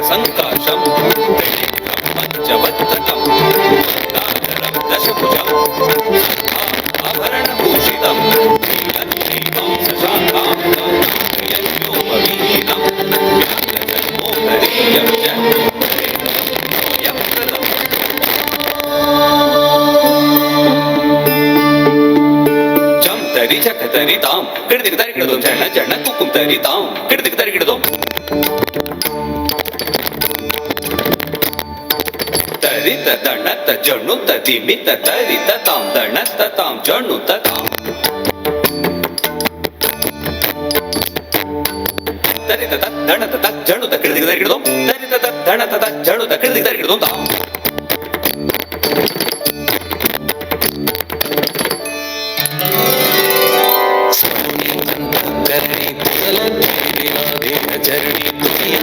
ಸಂಕಾಶಂ ಪಂಚವತ್ತಕಂ ದಾಧರಂ ದಶಭುಜಂ ಆಭರಣಭೂಷಿತಂ ಶ್ರೀಲಕ್ಷ್ಮೀಂ ಶಶಾಂಕಾಂ ಯಜ್ಞೋಪವೀತಂ ವ್ಯಾಘ್ರಜನ್ಮೋದರೀಯಂ ಚ ಯಪ್ರದಂ ಚಂ ತರಿ ಚಕ ತರಿ ತಾಂ ಕಿಡದಿಗೆ ತರಿ ಕಿಡದೋಂ ಚಣ ಚಣ ಕುಕ್ಕುಂ ತರಿ ತಾಂ ಕಿಡದಿಗೆ ತರಿ ಕಿಡದೋಂ ತರಿತ ದಣತ ಜಣುತ ದಿಮಿತ ತರಿತ ತಾಂ ದಣತ ತಾಂ ಜಣುತ ತಾಂ ತರಿತ ದಣತ ತ ಜಣುತ ಕಿಡದಿಗೆ ತರಿ ಕಿಡದೋಂ ತರಿತ ದಣತ ತ ಜಣುತ ಕಿಡದಿಗೆ ತರಿ ಕಿಡದೋಂ ತಾಂ करणी तुलन तेरा देह चरणी तुलिया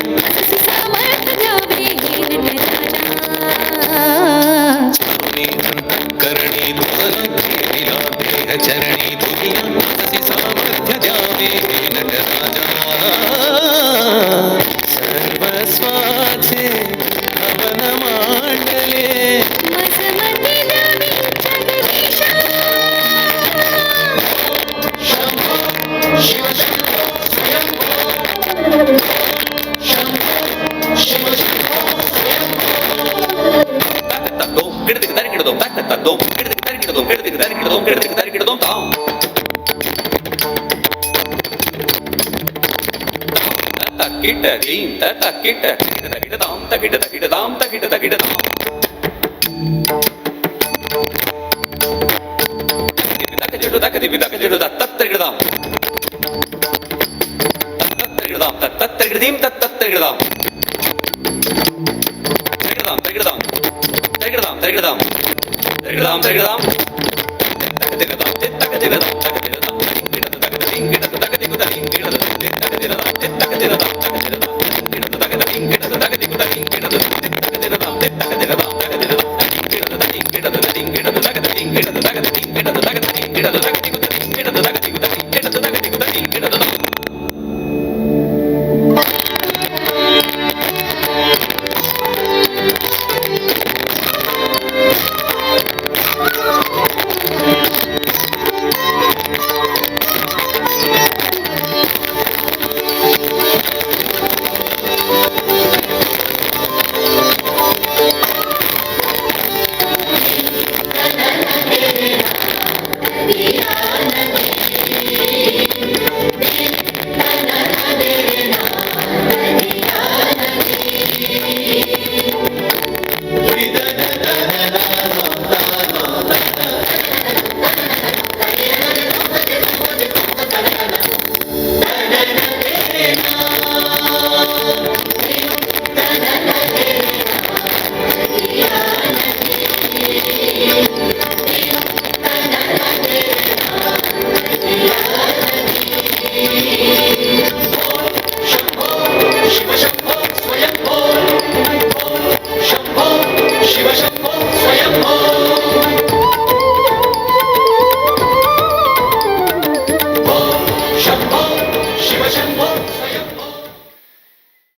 सामर्थ जावे करणी तुलन तेरा देह चरणी तुलिया ससी सामर्थ्य जावे नटराजा सर्वस्वाचे हवन मांडले मसमती जावे जगदीशा शिव शंभो स्वयंभो शंभो शिव शंभो स्वयंभो ತದ್ದೋಂ ಕಿಡದಿಗೆ ತರಿ ಕಿಡದೋಂ ತಕ್ಕ ತದ್ದೋಂ ಕಿಡದಿಗೆ ತರಿ ಕಿಡದೋಂ ಕಿಡದಿಗೆ ತರಿ ಕಿಡದೋಂ ಕಿಡದಿಗೆ ತರಿ ಕಿಡದೋಂ ತಾಂ ತಕ್ಕಿಟ ದೀಂ ತಕ್ಕಿಟ ತಕಿಟ ತಾಂ ತಕಿಟ ತಕಿಟ ತಾಂ ತಕಿಟ ತಕಿಟ ತಾಂ ತಕಜುಡು ತಕದಿಬಿ ತಕಜುಡು ತತ್ತರಿಗಿಡದಾಂ ತತ್ತರಿಗಿಡದಾಂ ತತ್ತರಿಗಿಡದೀಂ ತತ್ತರಿಗಿಡದಾಂ ತರಿಗಿಡದಾಂ ತರಿಗಿಡದಾಂ ತರಿಗಿಡದಾಂ ತರಿಗಿಡದಾಂ ತರಿಗಿಡದಾಂ ತರಿಗಿಡದಾಂ ತಕದಿಗದಾಂ ತಕದಿಗದಾಂ